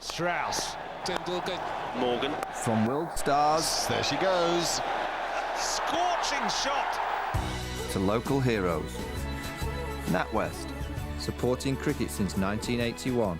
Strauss. Tendulkar. Morgan. From world stars, There she goes. Scorching shot. to local heroes. NatWest, supporting cricket since 1981.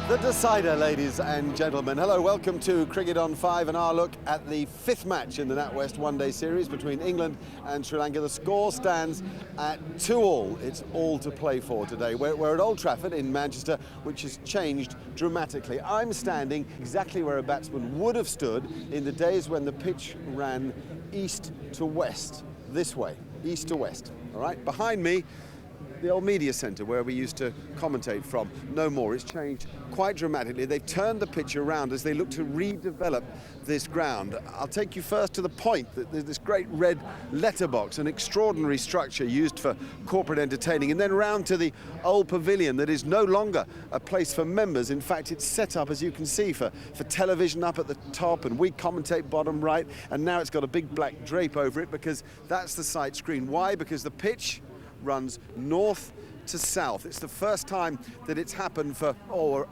The decider, ladies and gentlemen. Hello, welcome to Cricket on 5 and our look at the fifth match in the NatWest one-day series between England and Sri Lanka. The score stands at 2-all. It's all to play for today. We're at Old Trafford in Manchester, which has changed dramatically. I'm standing exactly where a batsman would have stood in the days when the pitch ran east to west, this way, east to west. All right, behind me, the old media centre where we used to commentate from. No more. It's changed quite dramatically. They've turned the pitch around as they look to redevelop this ground. I'll take you first to the point. There's this great red letterbox, an extraordinary structure used for corporate entertaining, and then round to the old pavilion that is no longer a place for members. In fact, it's set up, as you can see, for television up at the top, and we commentate bottom right, and now it's got a big black drape over it because that's the side screen. Why? Because the pitch runs north to south. It's the first time that it's happened for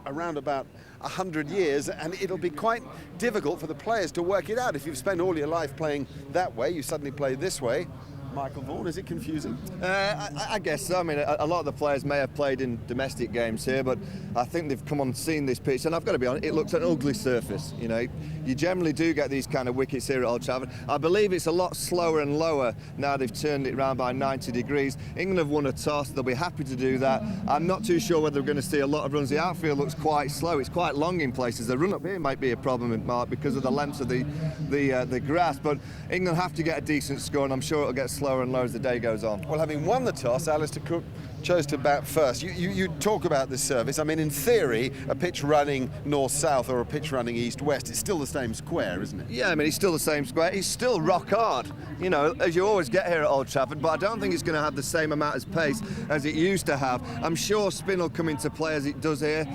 around about 100 years, and it'll be quite difficult for the players to work it out. If you've spent all your life playing that way, you suddenly play this way. Michael Vaughan, is it confusing? I guess so. I mean, a lot of the players may have played in domestic games here, but I think they've come on and seen this pitch, and I've got to be honest, it looks an ugly surface. You know, you generally do get these kind of wickets here at Old Trafford. I believe it's a lot slower and lower now they've turned it round by 90 degrees. England have won a toss. They'll be happy to do that. I'm not too sure whether we're going to see a lot of runs. The outfield looks quite slow. It's quite long in places. The run up here might be a problem, Mark, because of the length of the grass. But England have to get a decent score, and I'm sure it'll get slower and lower as the day goes on. Well, having won the toss, Alistair Cook chose to bat first. You talk about this service. I mean, in theory, a pitch running north-south or a pitch running east-west, it's still the same square, isn't it? Yeah, I mean, it's still the same square. It's still rock hard, you know, as you always get here at Old Trafford, but I don't think it's going to have the same amount of pace as it used to have. I'm sure spin will come into play as it does here.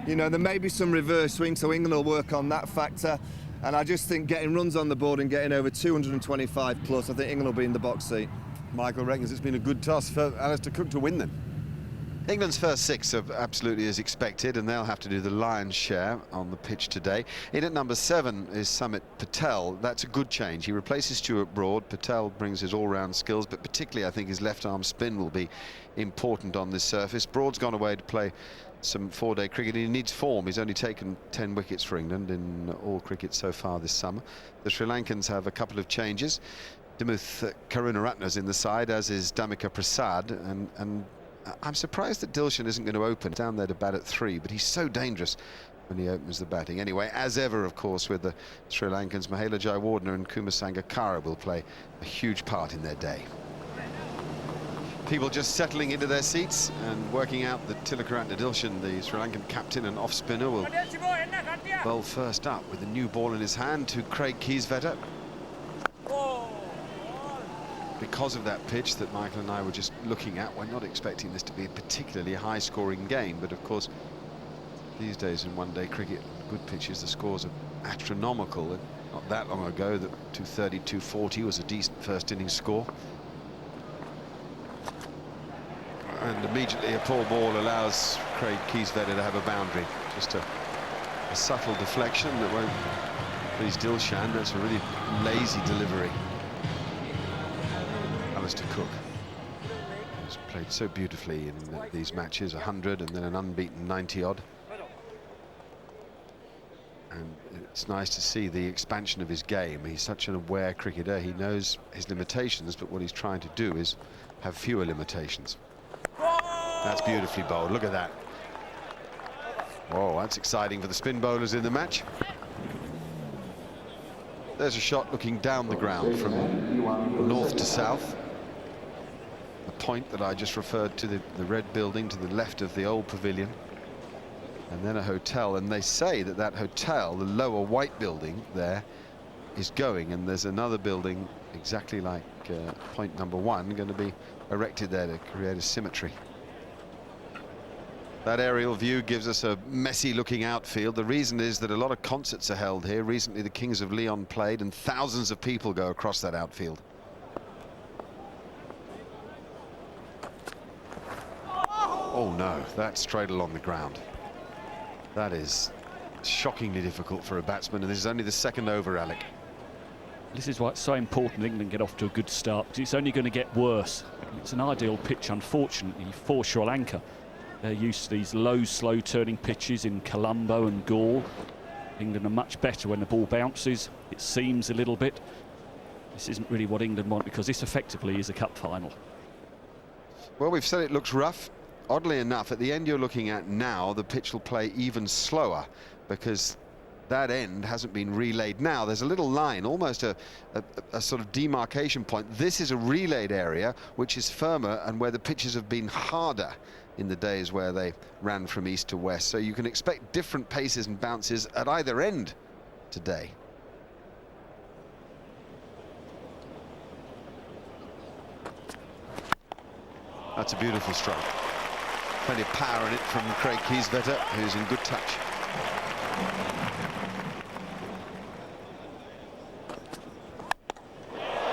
You know, there may be some reverse swing, so England will work on that factor. And I just think getting runs on the board and getting over 225 plus, I think England will be in the box seat. Michael reckons it's been a good toss for Alistair Cook to win then. England's first six are absolutely as expected, and they'll have to do the lion's share on the pitch today. In at number 7 is Sumit Patel. That's a good change. He replaces Stuart Broad. Patel brings his all-round skills, but particularly I think his left-arm spin will be important on this surface. Broad's gone away to play some four-day cricket. He needs form. He's only taken 10 wickets for England in all cricket so far this summer. The Sri Lankans have a couple of changes. Dimuth Karunaratne's in the side, as is Damika Prasad, and I'm surprised that Dilshan isn't going to open down there to bat at 3, but he's so dangerous when he opens the batting. Anyway, as ever, of course, with the Sri Lankans, Mahela Jayawardene and Kumar Sangakkara will play a huge part in their day. People just settling into their seats and working out that Tilakaratne Dilshan, the Sri Lankan captain and off-spinner, will bowl first up with a new ball in his hand to Craig Kieswetter. Because of that pitch that Michael and I were just looking at, we're not expecting this to be a particularly high-scoring game, but of course these days in one-day cricket, good pitches, the scores are astronomical. And not that long ago that 230, 240 was a decent first innings score, and immediately a poor ball allows Craig Kieswetter to have a boundary. Just a subtle deflection that won't please Dilshan. That's a really lazy delivery. Alistair Cook has played so beautifully in these matches, 100 and then an unbeaten 90-odd. And it's nice to see the expansion of his game. He's such an aware cricketer. He knows his limitations, but what he's trying to do is have fewer limitations. That's beautifully bowled. Look at that. Oh, that's exciting for the spin bowlers in the match. There's a shot looking down the ground from north to south. The point that I just referred to, the red building to the left of the old pavilion, and then a hotel. And they say that that hotel, the lower white building there, is going, and there's another building exactly like point number 1 going to be erected there to create a symmetry. That aerial view gives us a messy looking outfield. The reason is that a lot of concerts are held here. Recently the Kings of Leon played and thousands of people go across that outfield. Oh no, that's straight along the ground. That is shockingly difficult for a batsman, and this is only the second over, Alec. This is why it's so important England get off to a good start, because it's only going to get worse. It's an ideal pitch, unfortunately, for Sri Lanka. They're used to these low, slow-turning pitches in Colombo and Galle. England are much better when the ball bounces. It seams a little bit. This isn't really what England want, because this effectively is a cup final. Well, we've said it looks rough. Oddly enough, at the end you're looking at now, the pitch will play even slower, because that end hasn't been relayed now. There's a little line, almost a sort of demarcation point. This is a relayed area which is firmer and where the pitches have been harder in the days where they ran from east to west. So you can expect different paces and bounces at either end today. That's a beautiful stroke. Plenty of power in it from Craig Kieswetter, who's in good touch.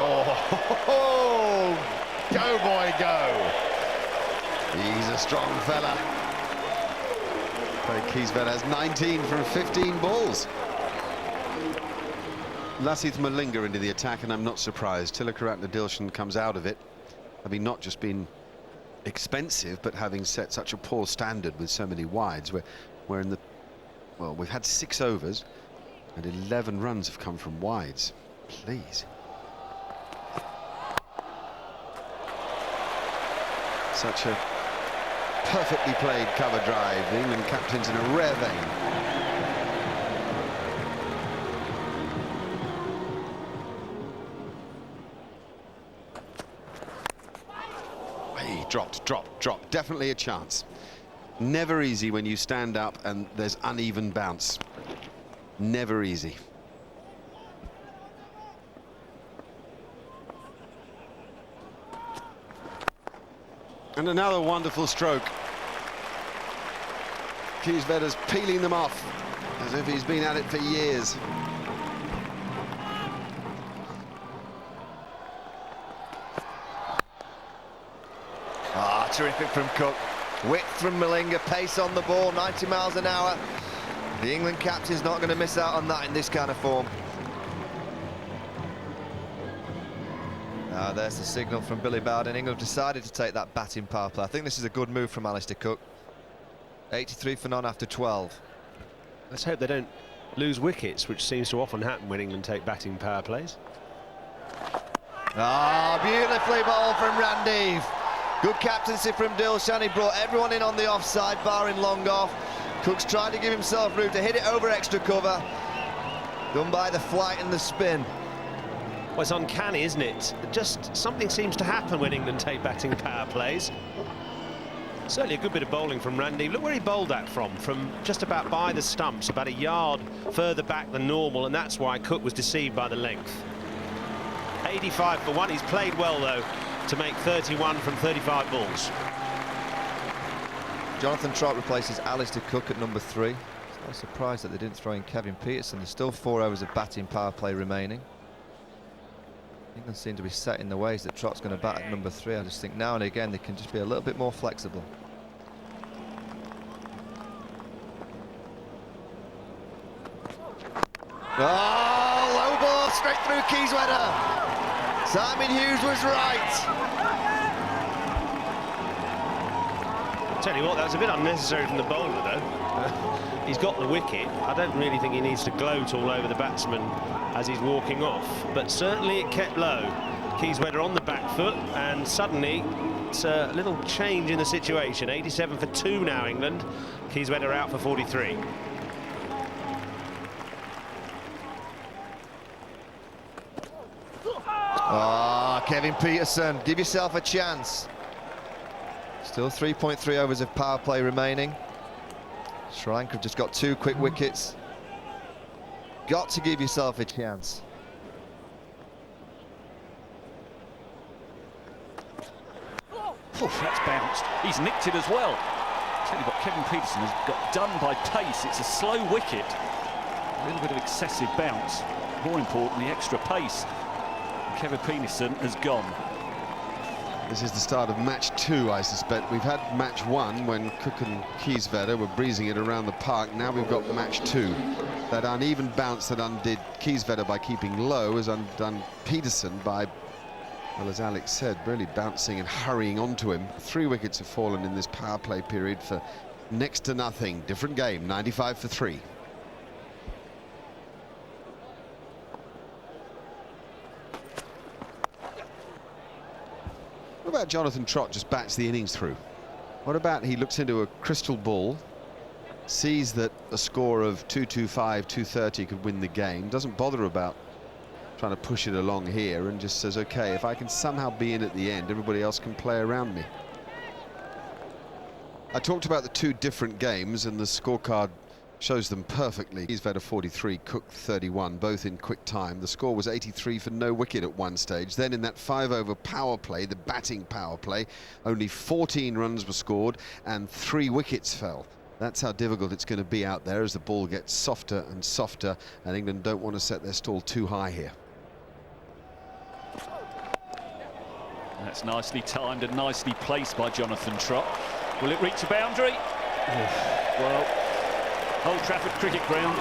Oh, go boy, go! He's a strong fella. Craig Kieswetter has 19 from 15 balls. Lasith Malinga into the attack, and I'm not surprised. Tilakaratne Dilshan comes out of it, having not just been expensive, but having set such a poor standard with so many wides. We're in the, well, we've had 6 overs and 11 runs have come from wides. Please. Such a perfectly played cover drive. The England captain's in a rare vein. Hey, dropped. Definitely a chance. Never easy when you stand up and there's uneven bounce. Never easy. And another wonderful stroke. Kieswetter's peeling them off as if he's been at it for years. Ah, terrific from Cook. Width from Malinga, pace on the ball, 90 miles an hour. The England captain's not going to miss out on that in this kind of form. Now there's the signal from Billy Bowden. England have decided to take that batting power play. I think this is a good move from Alistair Cook. 83 for none after 12. Let's hope they don't lose wickets, which seems to often happen when England take batting power plays. Ah, beautifully bowled from Randeev. Good captaincy from Dilshan. He brought everyone in on the offside, barring long off. Cook's trying to give himself room to hit it over extra cover. Done by the flight and the spin. Well, it's uncanny, isn't it? Just something seems to happen when England take batting power plays. Certainly a good bit of bowling from Randeev. Look where he bowled that from just about by the stumps, about a yard further back than normal, and that's why Cook was deceived by the length. 85 for 1. He's played well, though, to make 31 from 35 balls. Jonathan Trott replaces Alistair Cook at number 3. I'm surprised that they didn't throw in Kevin Peterson. There's still 4 overs of batting power play remaining. England seem to be set in the ways that Trott's going to bat at number 3. I just think now and again they can just be a little bit more flexible. Oh, low ball straight through Kieswetter. Simon Hughes was right. Tell you what, that was a bit unnecessary from the bowler, though. He's got the wicket. I don't really think he needs to gloat all over the batsman as he's walking off, but certainly it kept low. Kieswetter on the back foot, and suddenly it's a little change in the situation. 87 for 2 now, England. Kieswetter out for 43. Ah, Kevin Peterson, give yourself a chance. Still 3.3 overs of power play remaining. Sri Lanka have just got 2 quick wickets. Got to give yourself a chance. That's bounced. He's nicked it as well. Tell you what, Kevin Peterson has got done by pace. It's a slow wicket. A little bit of excessive bounce. More importantly, extra pace. Kevin Peterson has gone. This is the start of match 2, I suspect. We've had match 1 when Cook and Kieswetter were breezing it around the park. Now we've got match 2. That uneven bounce that undid Kieswetter by keeping low has undone Peterson by, well, as Alex said, really bouncing and hurrying onto him. 3 wickets have fallen in this power play period for next to nothing. Different game, 95 for 3. What about Jonathan Trott just bats the innings through? What about he looks into a crystal ball, sees that a score of 225, 230 could win the game, doesn't bother about trying to push it along here, and just says, okay, if I can somehow be in at the end, everybody else can play around me. I talked about the 2 different games, and the scorecard shows them perfectly. Kieswetter 43, Cook 31, both in quick time. The score was 83 for no wicket at one stage. Then in that 5-over power play, the batting power play, only 14 runs were scored and 3 wickets fell. That's how difficult it's going to be out there as the ball gets softer and softer, and England don't want to set their stall too high here. That's nicely timed and nicely placed by Jonathan Trott. Will it reach a boundary? Well, Old Trafford cricket ground,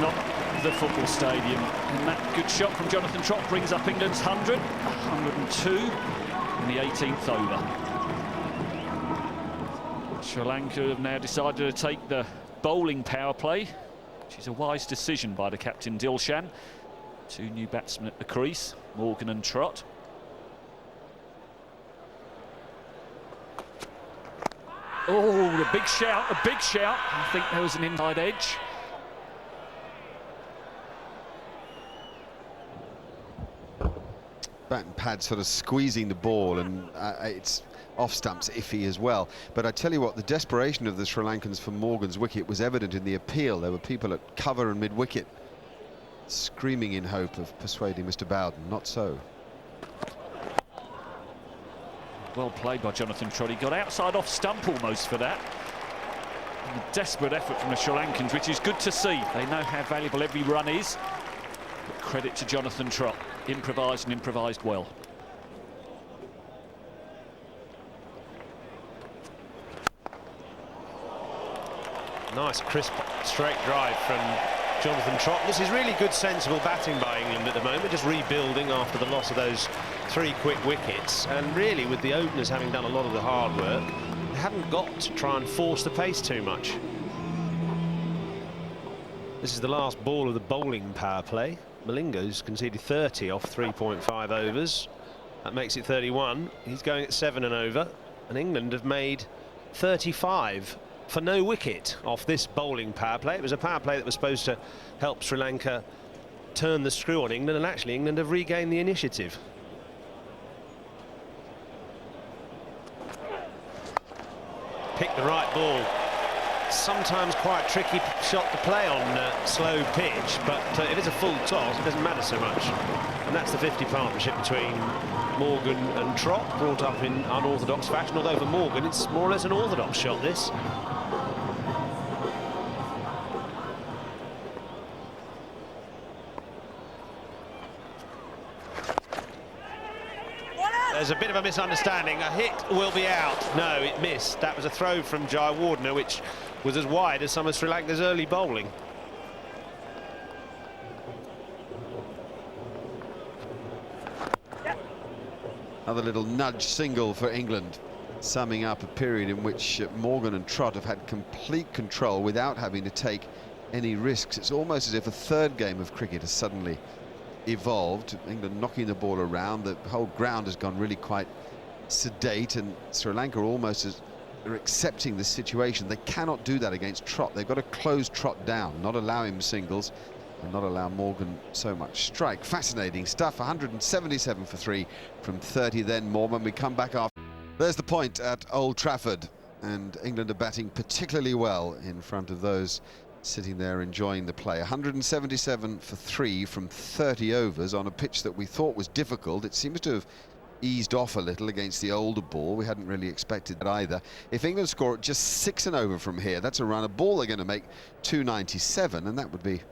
not the football stadium. And that good shot from Jonathan Trott brings up England's 100, 102 in the 18th over. Sri Lanka have now decided to take the bowling power play, which is a wise decision by the captain Dilshan. 2 new batsmen at the crease, Morgan and Trott. Oh, the big shout, a big shout. I think there was an inside edge. Bat and pad sort of squeezing the ball, and it's off stumps iffy as well. But I tell you what, the desperation of the Sri Lankans for Morgan's wicket was evident in the appeal. There were people at cover and mid-wicket screaming in hope of persuading Mr. Bowden. Not so. Well played by Jonathan Trott. He got outside off stump almost for that. And a desperate effort from the Sri Lankans, which is good to see. They know how valuable every run is. But credit to Jonathan Trott. Improvised and improvised well. Nice, crisp, straight drive from Jonathan Trott. This is really good, sensible batting by England at the moment, just rebuilding after the loss of those 3 quick wickets. And really, with the openers having done a lot of the hard work, they haven't got to try and force the pace too much. This is the last ball of the bowling power play. Malinga's conceded 30 off 3.5 overs. That makes it 31. He's going at 7 and over. And England have made 35 for no wicket off this bowling power play. It was a power play that was supposed to help Sri Lanka turn the screw on England, and actually England have regained the initiative. Picked the right ball. Sometimes quite tricky shot to play on slow pitch, but if it's a full toss, it doesn't matter so much. And that's the 50 partnership between Morgan and Trott, brought up in unorthodox fashion, although for Morgan it's more or less an orthodox shot, this. There's a bit of a misunderstanding. A hit will be out. No, it missed. That was a throw from Jayawardene, which was as wide as some of Sri Lanka's early bowling. Another little nudge single for England, summing up a period in which Morgan and Trott have had complete control without having to take any risks. It's almost as if a 3rd game of cricket has suddenly evolved. England knocking the ball around, the whole ground has gone really quite sedate, and Sri Lanka almost are accepting this situation. They cannot do that against Trott. They've got to close Trott down, not allow him singles and not allow Morgan so much strike. Fascinating stuff. 177 for 3 from 30 then more when we come back after. There's the point at Old Trafford, and England are batting particularly well in front of those sitting there enjoying the play. 177 for 3 from 30 overs on a pitch that we thought was difficult. It seems to have eased off a little against the older ball. We hadn't really expected that either. If England score just 6 and over from here, that's a run. A ball they're going to make 297, and that would be,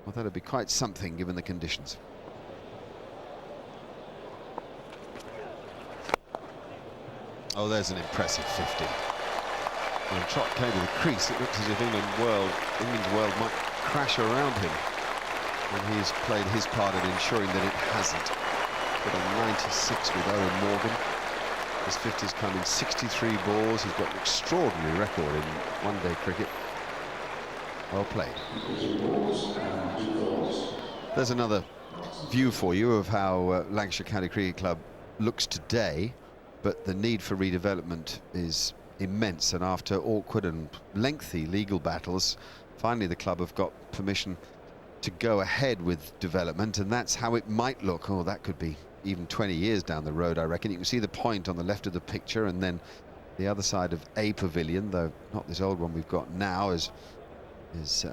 well, that'd be quite something given the conditions. Oh, there's an impressive 50. When Trott came to the crease, it looks as if England's world might crash around him, and he's played his part in ensuring that it hasn't. Got a 96 with Owen Morgan. His 50's come in 63 balls. He's got an extraordinary record in one-day cricket. Well played. There's another view for you of how Lancashire County Cricket Club looks today, but the need for redevelopment is immense, and after awkward and lengthy legal battles, finally the club have got permission to go ahead with development, and that's how it might look. Oh, that could be even 20 years down the road, I reckon. You can see the point on the left of the picture, and then the other side of a pavilion, though not this old one we've got now, is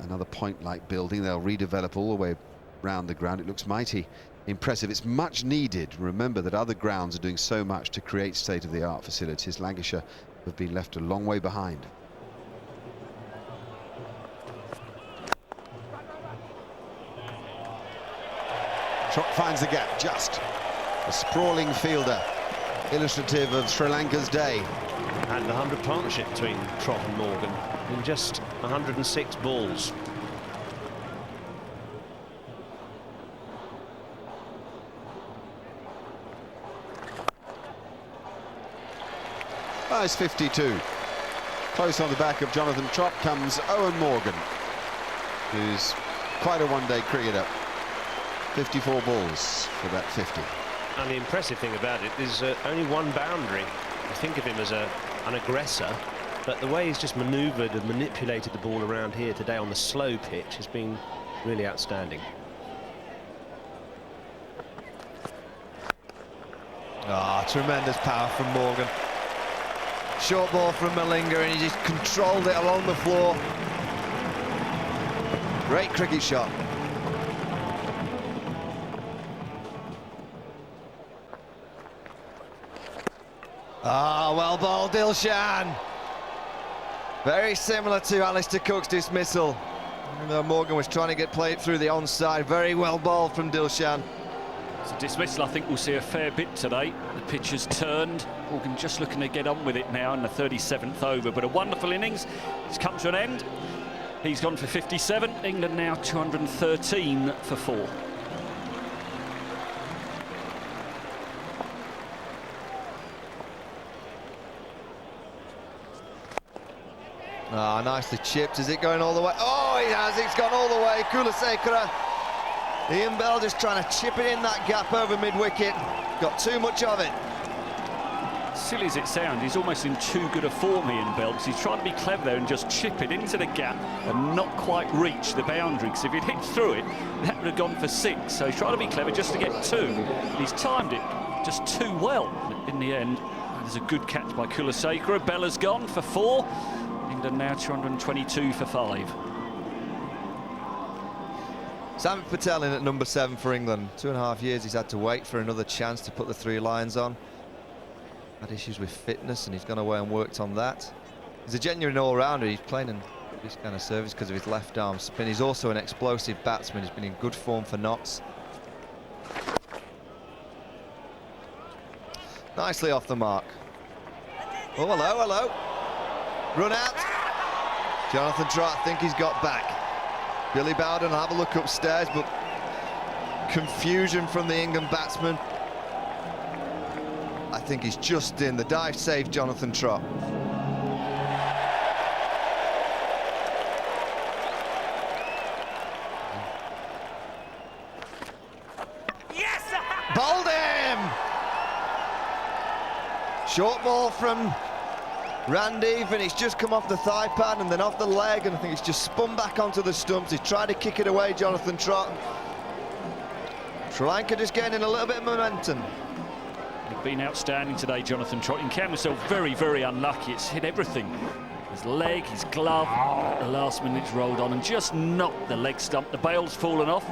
another point-like building. They'll redevelop all the way round the ground. It looks mighty impressive. It's much needed. Remember that other grounds are doing so much to create state-of-the-art facilities. Lancashire have been left a long way behind. Trott finds the gap, just a sprawling fielder, illustrative of Sri Lanka's day. And the 100 partnership between Trott and Morgan in just 106 balls. Nice 52. Close on the back of Jonathan Trott comes Owen Morgan, who's quite a one-day cricketer. 54 balls for that 50. And the impressive thing about it is only one boundary. You think of him as an aggressor, but the way he's just manoeuvred and manipulated the ball around here today on the slow pitch has been really outstanding. Ah, tremendous power from Morgan. Short ball from Malinga, and he just controlled it along the floor. Great cricket shot. Ah, well bowled, Dilshan. Very similar to Alistair Cook's dismissal. Even though Morgan was trying to get played through the onside, very well bowled from Dilshan. It's a dismissal I think we'll see a fair bit today. The pitch has turned. Morgan just looking to get on with it now in the 37th over, but a wonderful innings. It's come to an end. He's gone for 57. England now 213 for 4. Ah, nicely chipped. Is it going all the way? Oh, it has. It's gone all the way. Kulasekara. Ian Bell just trying to chip it in that gap over mid-wicket. Got too much of it. Silly as it sounds, he's almost in too good a form, Ian Bell, because he's trying to be clever there and just chip it into the gap and not quite reach the boundary, because if he'd hit through it, that would have gone for 6. So he's trying to be clever just to get 2. He's timed it just too well. In the end, there's a good catch by Kulasekara. Bella's gone for 4. England now 222 for 5. Samit Patel in at number 7 for England. 2.5 years he's had to wait for another chance to put the 3 lines on. Had issues with fitness, and he's gone away and worked on that. He's a genuine all-rounder. He's playing in this kind of service because of his left arm spin. He's also an explosive batsman. He's been in good form for Notts. Nicely off the mark. Oh, hello, hello. Run out. Jonathan Trott, I think he's got back. Billy Bowden will have a look upstairs, but confusion from the England batsman. I think he's just in. The dive saved Jonathan Trott. Yes! Bowled him! Short ball from Randeep, and it's just come off the thigh pad and then off the leg, and I think it's just spun back onto the stumps. He's tried to kick it away, Jonathan Trott. Sri Lanka just getting in a little bit of momentum. He's been outstanding today, Jonathan Trott. He found himself very, very unlucky. It's hit everything. His leg, his glove, at the last minute it's rolled on and just knocked the leg stump. The bail's fallen off.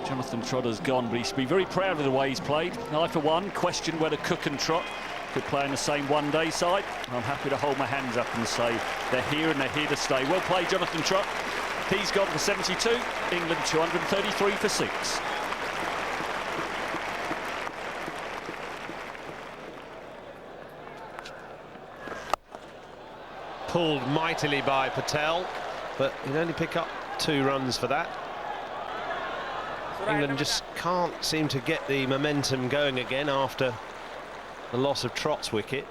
Jonathan Trotter's gone, but he should be very proud of the way he's played. I, for one, question whether Cook and Trott could play in the same one-day side. I'm happy to hold my hands up and say they're here and they're here to stay. Well played, Jonathan Trott. He's gone for 72. England 233 for 6. Pulled mightily by Patel, but he'd only pick up 2 runs for that. England just can't seem to get the momentum going again after the loss of Trott's wicket.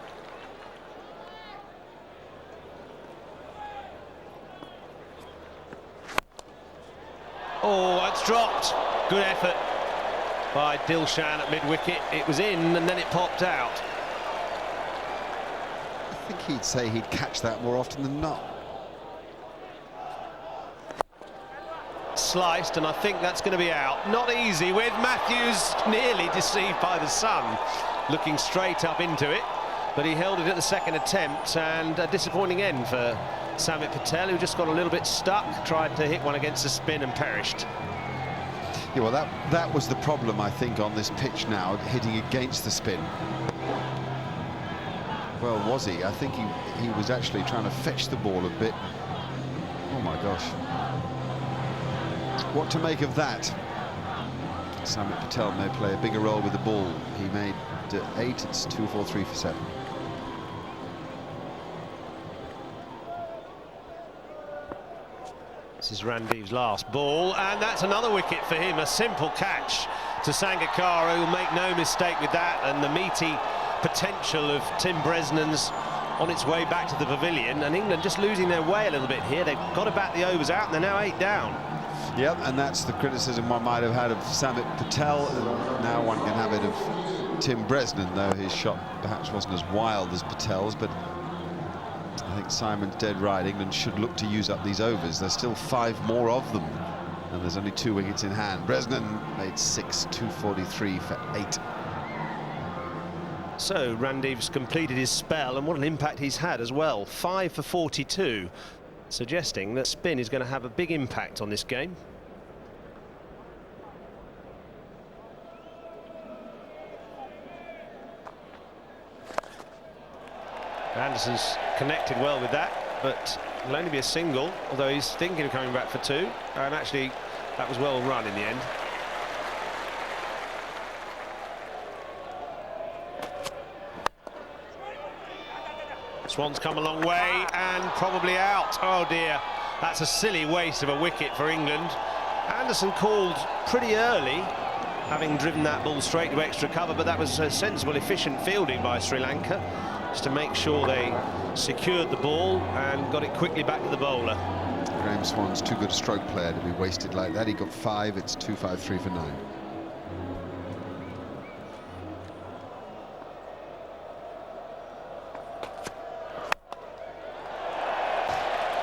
Oh, that's dropped. Good effort by Dilshan at mid-wicket. It was in and then it popped out. I think he'd say he'd catch that more often than not. Sliced, and I think that's going to be out. Not easy, with Matthews nearly deceived by the sun, looking straight up into it, but he held it at the second attempt, and a disappointing end for Samit Patel, who just got a little bit stuck, tried to hit one against the spin and perished. Yeah, well, that was the problem, I think, on this pitch now, hitting against the spin. Well, was he? I think he was actually trying to fetch the ball a bit. Oh my gosh. What to make of that? Samit Patel may play a bigger role with the ball. He made 8, it's 2-4-3 for 7. This is Randiv's last ball, and that's another wicket for him. A simple catch to Sangakkara, who'll make no mistake with that, and the meaty potential of Tim Bresnan's on its way back to the pavilion, and England just losing their way a little bit here. They've got to bat the overs out, and they're now 8 down. Yep, and that's the criticism one might have had of Samit Patel. Now one can have it of Tim Bresnan, though his shot perhaps wasn't as wild as Patel's, but I think Simon's dead right. England should look to use up these overs. There's still 5 more of them, and there's only 2 wickets in hand. Bresnan made 6, 243 for 8. So Randiv's completed his spell, and what an impact he's had as well. 5 for 42, suggesting that spin is going to have a big impact on this game. Anderson's connected well with that, but it'll only be a single, although he's thinking of coming back for 2, and actually that was well run in the end. Swan's come a long way and probably out. Oh dear, that's a silly waste of a wicket for England. Anderson called pretty early, having driven that ball straight to extra cover, but that was a sensible, efficient fielding by Sri Lanka, just to make sure they secured the ball and got it quickly back to the bowler. Graham Swan's too good a stroke player to be wasted like that. He got 5, it's 253 for 9.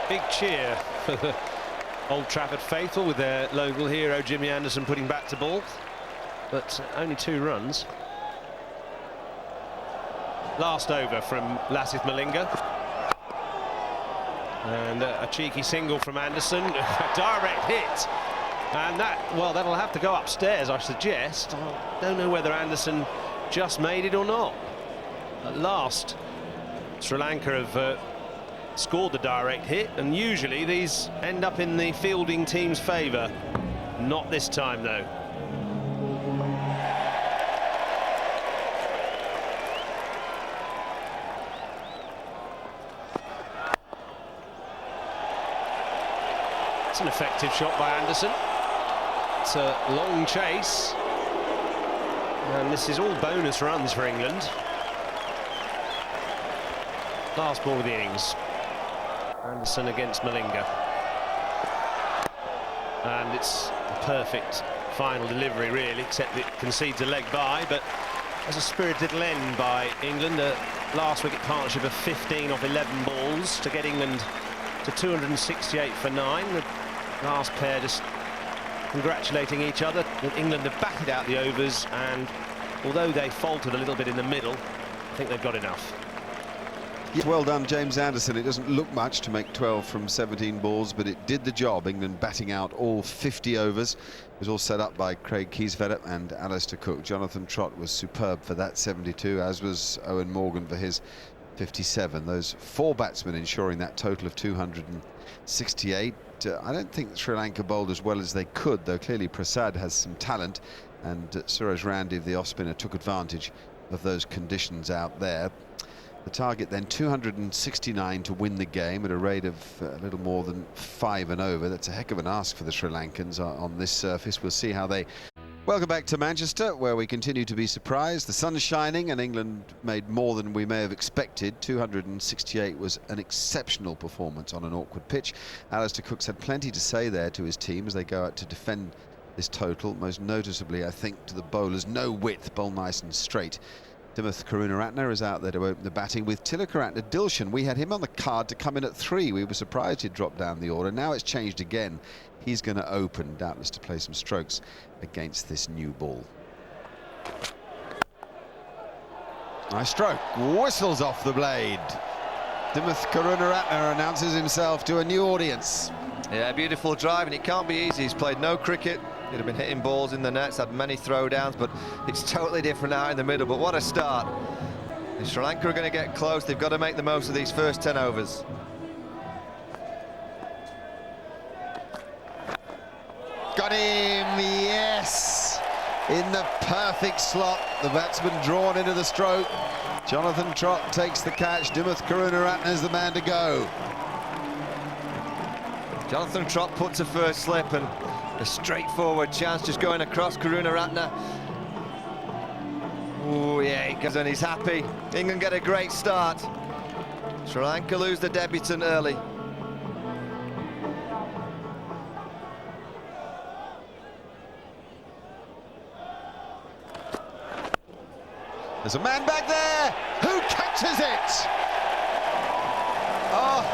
Big cheer for the Old Trafford faithful, with their local hero Jimmy Anderson putting back to ball, but only 2 runs. Last over from Lasith Malinga, and a cheeky single from Anderson. A direct hit, and that'll have to go upstairs, I suggest. I don't know whether Anderson just made it or not. At last, Sri Lanka have scored the direct hit, and usually these end up in the fielding team's favour. Not this time, though. It's an effective shot by Anderson. It's a long chase, and this is all bonus runs for England. Last ball of the innings. Anderson against Malinga, and it's a perfect final delivery, really, except it concedes a leg by, but as a spirited little end by England. A last wicket partnership of 15 off 11 balls to get England to 268 for 9. The last pair just congratulating each other. England have batted out the overs, and although they faltered a little bit in the middle, I think they've got enough. Well done, James Anderson. It doesn't look much to make 12 from 17 balls, but it did the job. England batting out all 50 overs. It was all set up by Craig Kieswetter and Alistair Cook. Jonathan Trott was superb for that 72, as was Owen Morgan for his 57. Those four batsmen ensuring that total of 268. I don't think Sri Lanka bowled as well as they could, though clearly Prasad has some talent, and Suraj Randive, the off-spinner, took advantage of those conditions out there. The target then 269 to win the game at a rate of a little more than 5 and over. That's a heck of an ask for the Sri Lankans on this surface. We'll see how they... Welcome back to Manchester, where we continue to be surprised. The sun's shining and England made more than we may have expected. 268 was an exceptional performance on an awkward pitch. Alistair Cook's had plenty to say there to his team as they go out to defend this total. Most noticeably, I think, to the bowlers, no width, bowl nice and straight. Dimuth Karunaratne is out there to open the batting with Tilakaratne Dilshan. We had him on the card to come in at 3. We were surprised he'd dropped down the order. Now it's changed again. He's going to open, doubtless to play some strokes against this new ball. Nice stroke. Whistles off the blade. Dimuth Karunaratne announces himself to a new audience. Yeah, beautiful drive, and it can't be easy. He's played no cricket. He'd have been hitting balls in the nets, had many throwdowns, but it's totally different out in the middle. But what a start. If Sri Lanka are going to get close, they've got to make the most of these first 10 overs. Got him, yes! In the perfect slot, the batsman drawn into the stroke. Jonathan Trott takes the catch. Dimuth Karunaratne is the man to go. Jonathan Trott puts a first slip, and a straightforward chance just going across Karunaratne. Oh yeah, he goes and he's happy. England get a great start. Sri Lanka lose the debutant early. There's a man back there who catches it. Oh,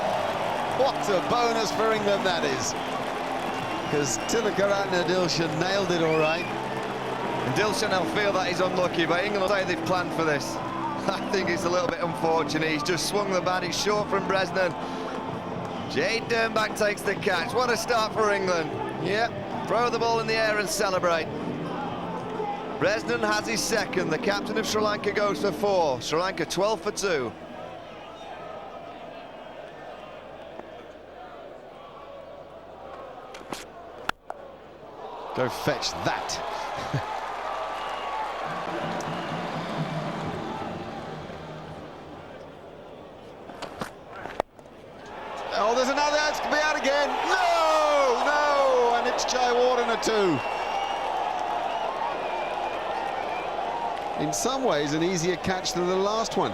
what a bonus for England that is. Because Tilakaratne Dilshan nailed it all right. And Dilshan will feel that he's unlucky, but England will say they've planned for this. I think it's a little bit unfortunate. He's just swung the bat, he's short from Bresnan. Jade Dernbach takes the catch. What a start for England. Yep, throw the ball in the air and celebrate. Bresnan has his second. The captain of Sri Lanka goes for 4. Sri Lanka 12 for 2. Go fetch that. Oh, there's another. It's going to be out again. No, and it's Jayawardene too. In some ways, an easier catch than the last one.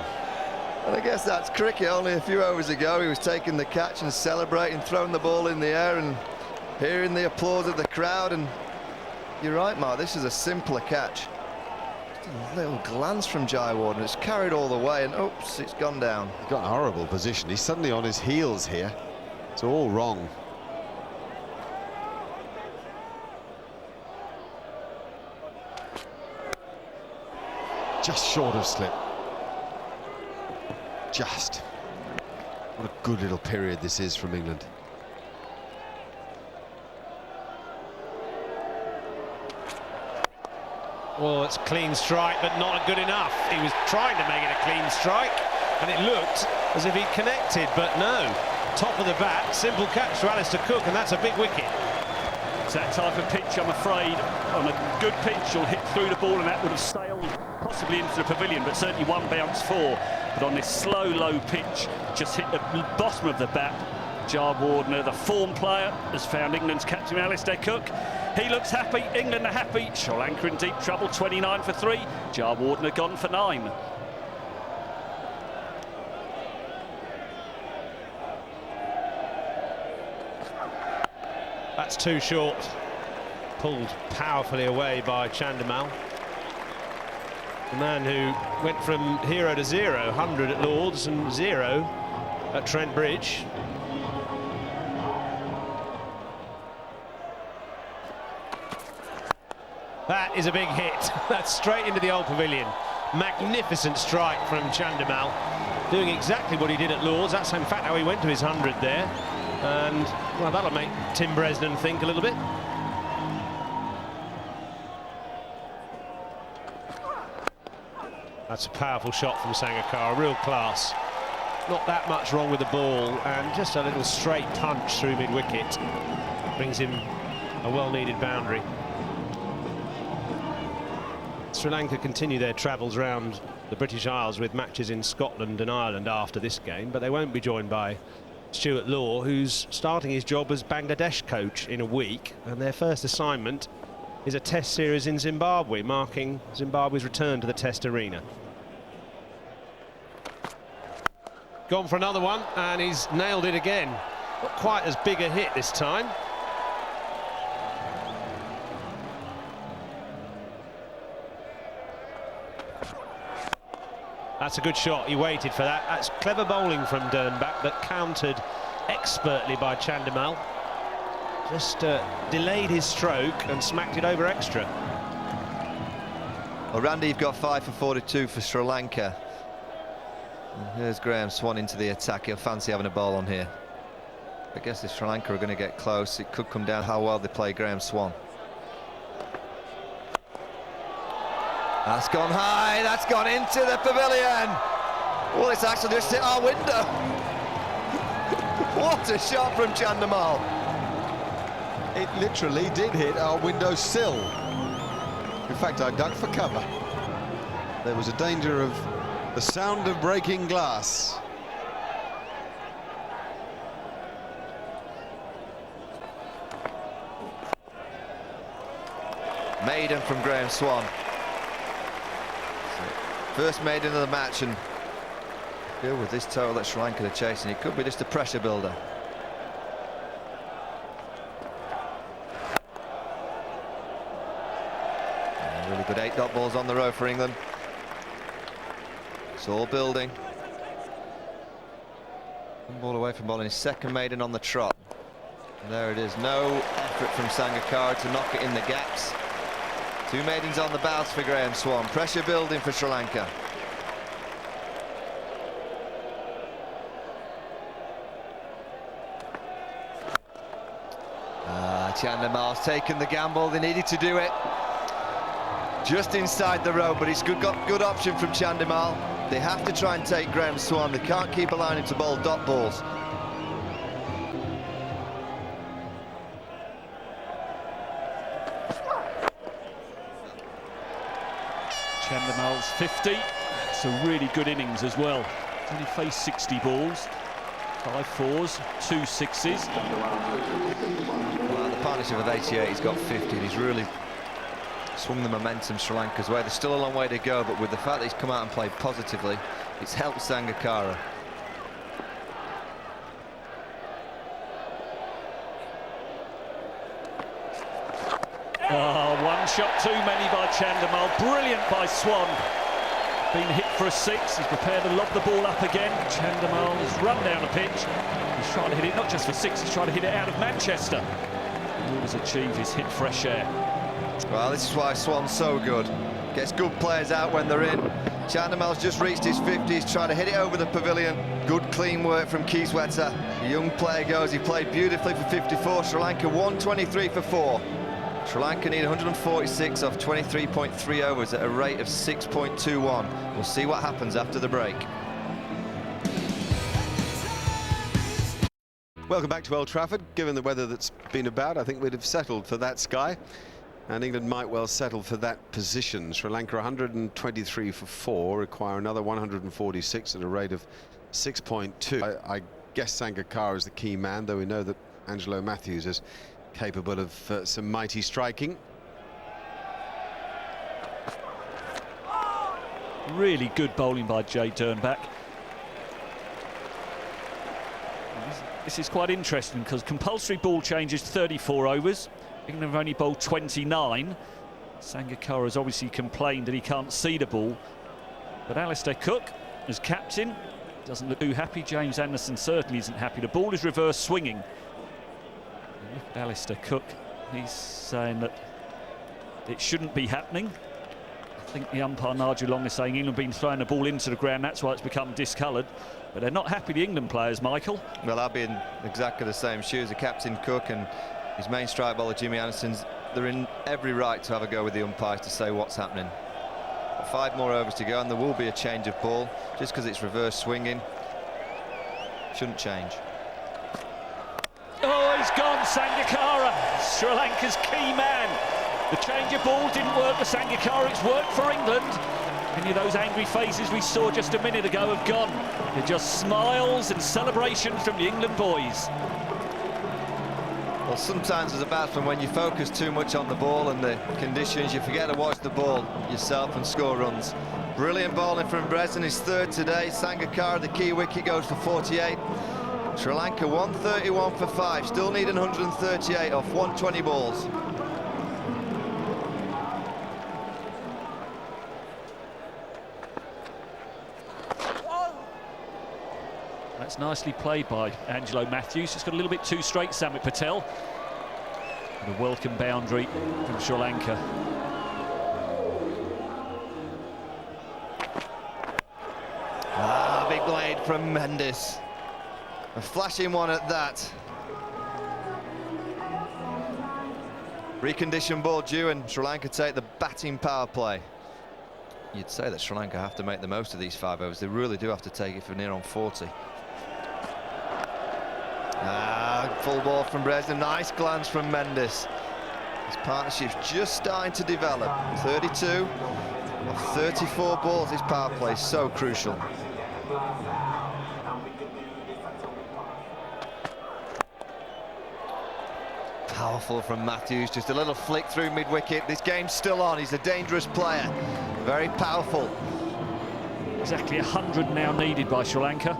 And I guess that's cricket. Only a few overs ago, he was taking the catch and celebrating, throwing the ball in the air and hearing the applause of the crowd. And you're right, Mark, this is a simpler catch. Just a little glance from Jayawardene. It's carried all the way, and oops, it's gone down. He's got a horrible position. He's suddenly on his heels here. It's all wrong. Just short of slip. Just. What a good little period this is from England. Well, it's a clean strike, but not good enough. He was trying to make it a clean strike, and it looked as if he connected, but no. Top of the bat, simple catch to Alistair Cook, and that's a big wicket. It's that type of pitch, I'm afraid. On a good pitch, you'll hit through the ball, and that would have sailed possibly into the pavilion, but certainly one bounce 4. But on this slow, low pitch, just hit the bottom of the bat. Jayawardene, the form player, has found England's captain Alistair Cook. He looks happy, England are happy. Sri Lanka in deep trouble, 29 for 3. Jayawardene gone for 9. That's too short. Pulled powerfully away by Chandimal. The man who went from 0 to 0, 100 at Lords and 0 at Trent Bridge. That is a big hit. That's straight into the old pavilion. Magnificent strike from Chandimal. doing exactly what he did at Lord's. That's in fact how he went to his 100 there. And, well, that'll make Tim Bresnan think a little bit. That's a powerful shot from Sangakkara, real class. Not that much wrong with the ball, and just a little straight punch through mid-wicket brings him a well-needed boundary. Sri Lanka continue their travels around the British Isles with matches in Scotland and Ireland after this game, but they won't be joined by Stuart Law, who's starting his job as Bangladesh coach in a week, and their first assignment is a test series in Zimbabwe, marking Zimbabwe's return to the test arena. Gone for another one, and he's nailed it again. Not quite as big a hit this time. That's a good shot. He waited for that. That's clever bowling from Dernbach, but countered expertly by Chandimal. Just delayed his stroke and smacked it over extra. Well, Randy, you've got 5 for 42 for Sri Lanka. And here's Graham Swan into the attack. He'll fancy having a ball on here. I guess if Sri Lanka are going to get close, it could come down to how well they play Graham Swan. That's gone high, that's gone into the pavilion. Well, it's actually just hit our window. What a shot from Chandimal. It literally did hit our windowsill. In fact, I ducked for cover. There was a danger of the sound of breaking glass. Maiden from Graham Swan. First maiden of the match, and deal with this total that Sri Lanka are chasing. It could be just a pressure builder. And really good 8-dot balls on the row for England. It's all building. One ball away from bowling his second maiden on the trot. And there it is. No effort from Sangakkara to knock it in the gaps. 2 maidens on the bounce for Graham Swan. Pressure building for Sri Lanka. Chandimal's taken the gamble. They needed to do it. Just inside the row, but it's got good option from Chandimal. They have to try and take Graham Swan. They can't keep allowing him to bowl dot balls. Chandimal's 50. It's a really good innings as well. He's only faced 60 balls, 5 fours, 2 sixes. Well, the partnership with 88, he's got 50, and he's really swung the momentum Sri Lanka's way. There's still a long way to go, but with the fact that he's come out and played positively, it's helped Sangakkara. Oh, one shot too many by Chandimal. Brilliant by Swan. Been hit for a 6. He's prepared to lob the ball up again. Chandimal has run down the pitch. He's trying to hit it not just for 6, he's trying to hit it out of Manchester. All he's achieved is hit fresh air. Well, this is why Swan's so good. Gets good players out when they're in. Chandimal's just reached his 50s, trying to hit it over the pavilion. Good clean work from Keesweta. The young player goes, he played beautifully for 54. Sri Lanka 123 for 4. Sri Lanka need 146 off 23.3 overs at a rate of 6.21. We'll see what happens after the break. Welcome back to Old Trafford. Given the weather that's been about, I think we'd have settled for that sky. And England might well settle for that position. Sri Lanka 123 for 4, require another 146 at a rate of 6.2. I guess Sangakkara is the key man, though we know that Angelo Matthews is capable of some mighty striking. Really good bowling by Jay Dernbach. This is quite interesting because compulsory ball change is 34 overs. England have only bowled 29. Sangakkara has obviously complained that he can't see the ball. But Alistair Cook, as captain, doesn't look too happy. James Anderson certainly isn't happy. The ball is reverse swinging. And look at Alistair Cook. He's saying that it shouldn't be happening. I think the umpire Nigel Long is saying England been throwing the ball into the ground, that's why it's become discoloured. But they're not happy, the England players, Michael. Well, I'll be in exactly the same shoes. The captain Cook and his main strike bowler Jimmy Anderson's, they're in every right to have a go with the umpires to say what's happening. 5 more overs to go, and there will be a change of ball. Just because it's reverse swinging shouldn't change. Oh, he's gone, Sangakkara, Sri Lanka's key man. The change of ball didn't work for Sangakkara, it's worked for England. Any of those angry faces we saw just a minute ago have gone. They're just smiles and celebrations from the England boys. Well, sometimes as a batsman, when you focus too much on the ball and the conditions, you forget to watch the ball yourself and score runs. Brilliant bowling from Bresnan, his 3rd today. Sangakkara, the key wicket, goes for 48. Sri Lanka 131 for 5, still needing 138 off 120 balls. That's nicely played by Angelo Matthews. It's got a little bit too straight, Samit Patel. And a welcome boundary from Sri Lanka. Big blade from Mendes. A flashing one at that. Reconditioned ball due, and Sri Lanka take the batting power play. You'd say that Sri Lanka have to make the most of these 5 overs. They really do have to take it for near on 40. Full ball from Bresnan. Nice glance from Mendes. His partnership's just starting to develop. 32 of 34 balls. His power play is so crucial. Powerful from Matthews. Just a little flick through mid-wicket. This game's still on. He's a dangerous player. Very powerful. Exactly 100 now needed by Sri Lanka.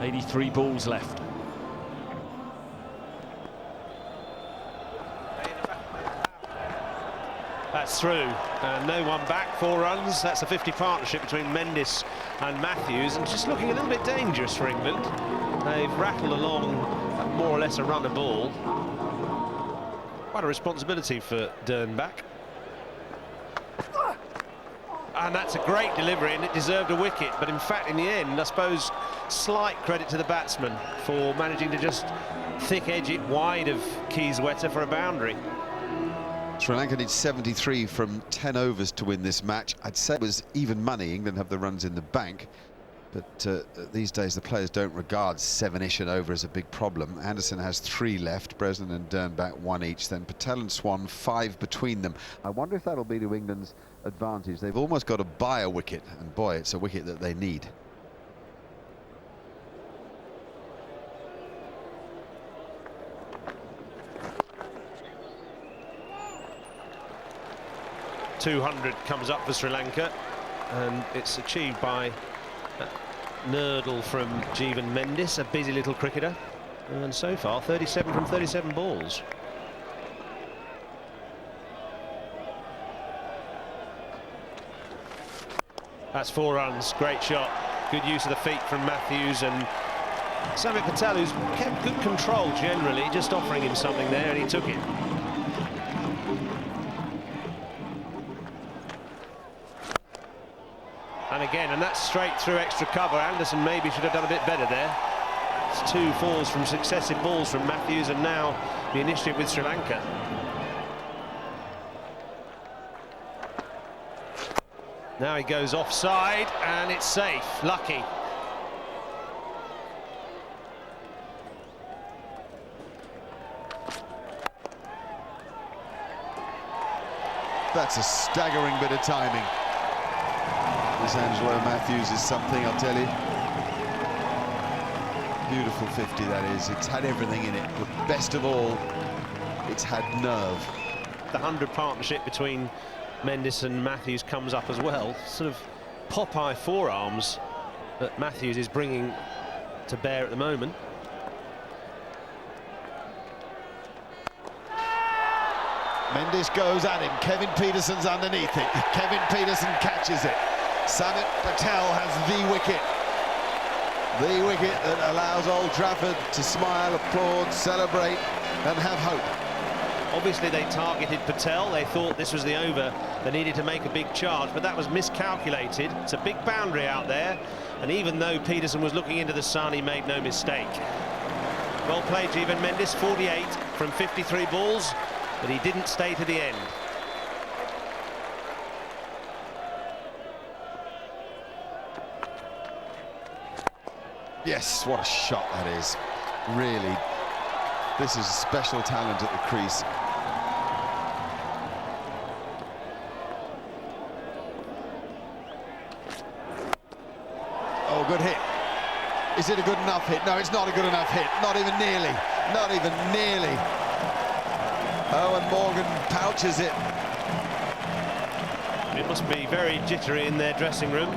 83 balls left. That's through, and no one back, 4 runs. That's a 50 partnership between Mendes and Matthews, and just looking a little bit dangerous for England. They've rattled along at more or less a run a ball. Quite a responsibility for Dernbach. And that's a great delivery, and it deserved a wicket, but in fact in the end I suppose slight credit to the batsman for managing to just thick edge it wide of Keyswetter for a boundary. Sri Lanka needs 73 from 10 overs to win this match. I'd say it was even money. England have the runs in the bank, but these days the players don't regard 7-ish and over as a big problem. Anderson has 3 left, Bresnan and Dernbach 1 each, then Patel and Swan 5 between them. I wonder if that'll be to England's advantage. They've almost got to buy a wicket, and boy, it's a wicket that they need. .200 comes up for Sri Lanka, and it's achieved by Nurdle from Jeevan Mendes, a busy little cricketer, and so far 37 from 37 balls. That's 4 runs, great shot, good use of the feet from Matthews, and Samit Patel, who's kept good control generally, just offering him something there, and he took it. And again, and that's straight through extra cover. Anderson maybe should have done a bit better there. It's 2 fours from successive balls from Matthews, and now the initiative with Sri Lanka. Now he goes offside, and it's safe. Lucky. That's a staggering bit of timing. This Angelo Matthews is something, I'll tell you. Beautiful 50 that is. It's had everything in it, but best of all, it's had nerve. The 100 partnership between Mendes and Matthews comes up as well. Sort of Popeye forearms that Matthews is bringing to bear at the moment. Mendes goes at him. Kevin Peterson's underneath it. Kevin Peterson catches it. Samit Patel has the wicket. The wicket that allows Old Trafford to smile, applaud, celebrate and have hope. Obviously they targeted Patel. They thought this was the over. They needed to make a big charge, but that was miscalculated. It's a big boundary out there, and even though Peterson was looking into the sun, he made no mistake. Well played, Jeevan Mendes, 48 from 53 balls, but he didn't stay to the end. Yes, what a shot that is. Really, this is special talent at the crease. Oh, good hit. Is it a good enough hit? No, it's not a good enough hit. Not even nearly. Not even nearly. Oh, and Morgan pouches it. It must be very jittery in their dressing room.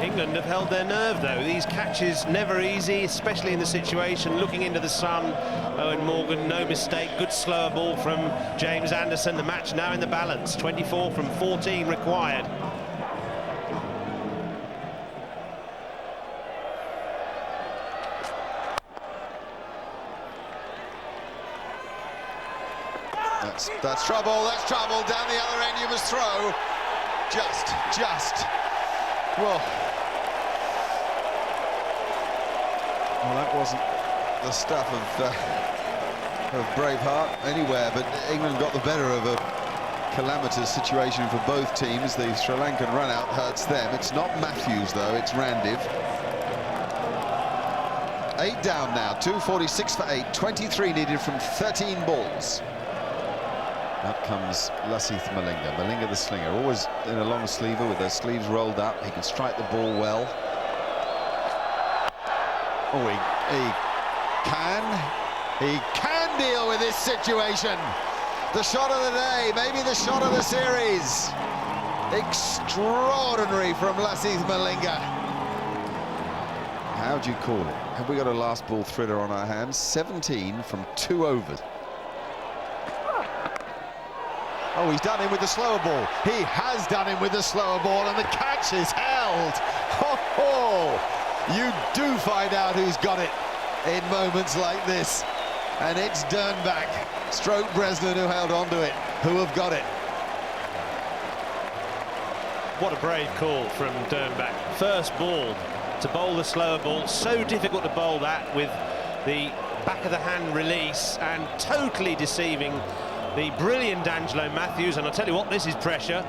England have held their nerve, though. These catches never easy, especially in the situation looking into the sun. Owen Morgan, no mistake. Good slower ball from James Anderson. The match now in the balance. 24 from 14 required. That's trouble. That's trouble. Down the other end, you must throw. Just. Well, that wasn't the stuff of Braveheart anywhere, but England got the better of a calamitous situation for both teams. The Sri Lankan run-out hurts them. It's not Matthews, though, it's Randiv. 8 down now, 246 for 8, 23 needed from 13 balls. Out comes Lasith Malinga. Malinga the slinger, always in a long sleever with their sleeves rolled up. He can strike the ball well. Oh, he can deal with this situation. The shot of the day, maybe the shot of the series. Extraordinary from Lasith Malinga. How do you call it? Have we got a last ball thriller on our hands? 17 from 2 overs. Oh, he's done him with the slower ball. He has done him with the slower ball, and the catch is held. Oh, you do find out who's got it in moments like this. And it's Dernbach, stroke Bresnan, who held on to it, who have got it. What a brave call from Dernbach. First ball to bowl the slower ball. So difficult to bowl that with the back of the hand release, and totally deceiving the brilliant Angelo Matthews. And I'll tell you what, this is pressure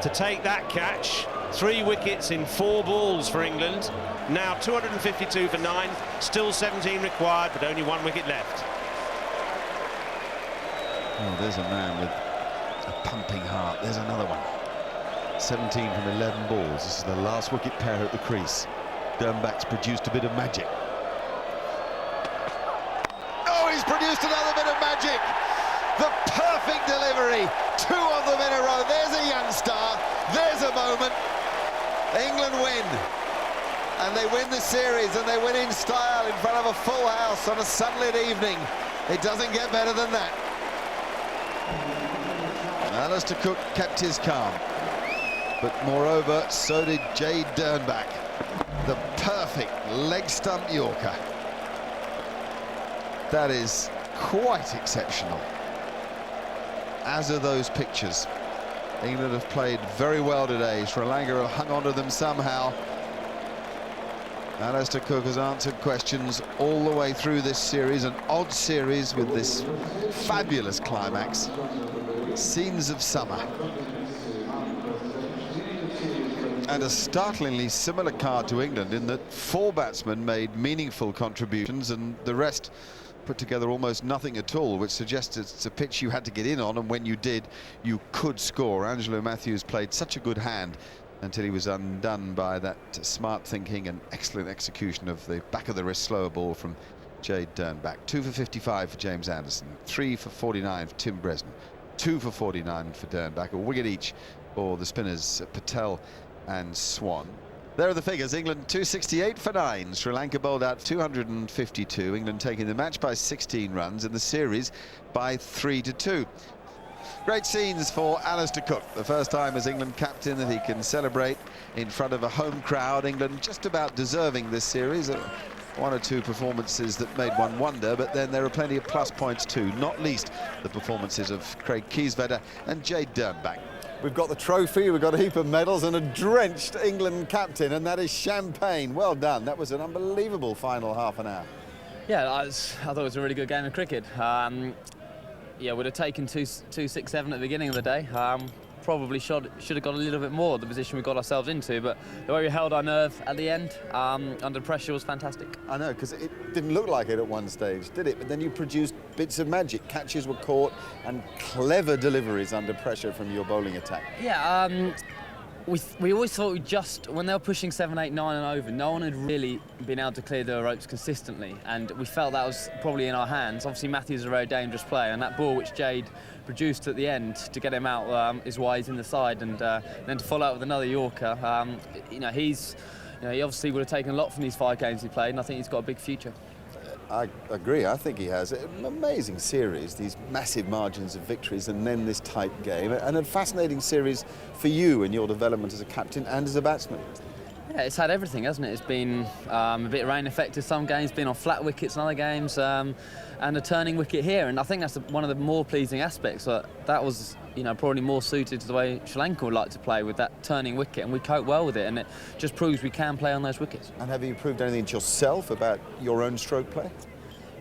to take that catch. 3 wickets in 4 balls for England. Now 252 for 9, still 17 required, but only 1 wicket left. Oh, there's a man with a pumping heart. There's another one. 17 from 11 balls. This is the last wicket pair at the crease. Dernbach's produced a bit of magic. Oh, he's produced another bit of magic. The perfect delivery. 2 of them in a row. There's a young star. There's a moment. England win. And they win the series, and they win in style in front of a full house on a sunlit evening. It doesn't get better than that. Alistair Cook kept his calm. But moreover, so did Jade Dernbach. The perfect leg stump Yorker. That is quite exceptional. As are those pictures. England have played very well today. Sri Lanka have hung on to them somehow. Alistair Cook has answered questions all the way through this series, an odd series with this fabulous climax. Scenes of summer. And a startlingly similar card to England in that 4 batsmen made meaningful contributions and the rest put together almost nothing at all, which suggests it's a pitch you had to get in on, and when you did, you could score. Angelo Matthews played such a good hand until he was undone by that smart thinking and excellent execution of the back of the wrist slower ball from Jade Dernbach. 2 for 55 for James Anderson, 3 for 49 for Tim Bresnan, 2 for 49 for Dernbach, a wicket each for the spinners Patel and Swan. There are the figures. England 268 for 9. Sri Lanka bowled out 252. England taking the match by 16 runs and the series by 3-2. Great scenes for Alistair Cook. The first time as England captain that he can celebrate in front of a home crowd. England just about deserving this series. one or two performances that made one wonder, but then there are plenty of plus points too, not least the performances of Craig Kieswetter and Jade Dernbach. We've got the trophy, we've got a heap of medals and a drenched England captain, and that is champagne. Well done. That was an unbelievable final half an hour. Yeah, I thought it was a really good game of cricket. Yeah, would have taken 2-6-7 at the beginning of the day. Probably should have got a little bit more, the position we got ourselves into, but the way we held our nerve at the end, under pressure, was fantastic. I know, because it didn't look like it at one stage, did it? But then you produced bits of magic. Catches were caught and clever deliveries under pressure from your bowling attack. Yeah, we always thought when they were pushing 7, 8, 9 and over, no one had really been able to clear the ropes consistently, and we felt that was probably in our hands. Obviously, Matthew's a very dangerous player, and that ball which Jade produced at the end to get him out is why he's in the side, and then to follow up with another Yorker, he obviously would have taken a lot from these 5 games he played, and I think he's got a big future. I agree. I think he has an amazing series, these massive margins of victories, and then this tight game, and a fascinating series for you and your development as a captain and as a batsman. Yeah, it's had everything, hasn't it? It's been a bit rain affected some games, been on flat wickets in other games, and a turning wicket here, and I think that's one of the more pleasing aspects. That was, probably more suited to the way Sri Lanka would like to play, with that turning wicket, and we cope well with it, and it just proves we can play on those wickets. And have you proved anything to yourself about your own stroke play?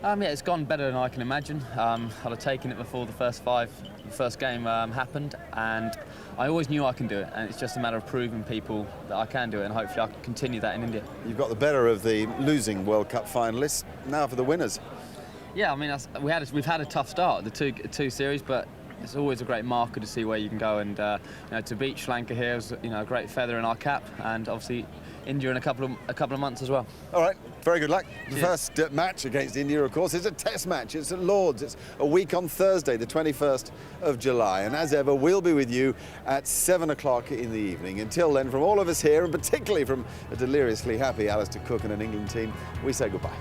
Yeah, it's gone better than I can imagine. I'd have taken it before the first game happened, and I always knew I can do it, and it's just a matter of proving people that I can do it, and hopefully I can continue that in India. You've got the better of the losing World Cup finalists. Now for the winners. Yeah, we've had a tough start, the two series, but it's always a great marker to see where you can go, and to beat Sri Lanka here was a great feather in our cap, and obviously India in a couple of months as well. All right, very good luck. The Cheers. first match against India, of course, is a test match. It's at Lord's. It's a week on Thursday, the 21st of July. And as ever, we'll be with you at 7 o'clock in the evening. Until then, from all of us here, and particularly from a deliriously happy Alistair Cook and an England team, we say goodbye.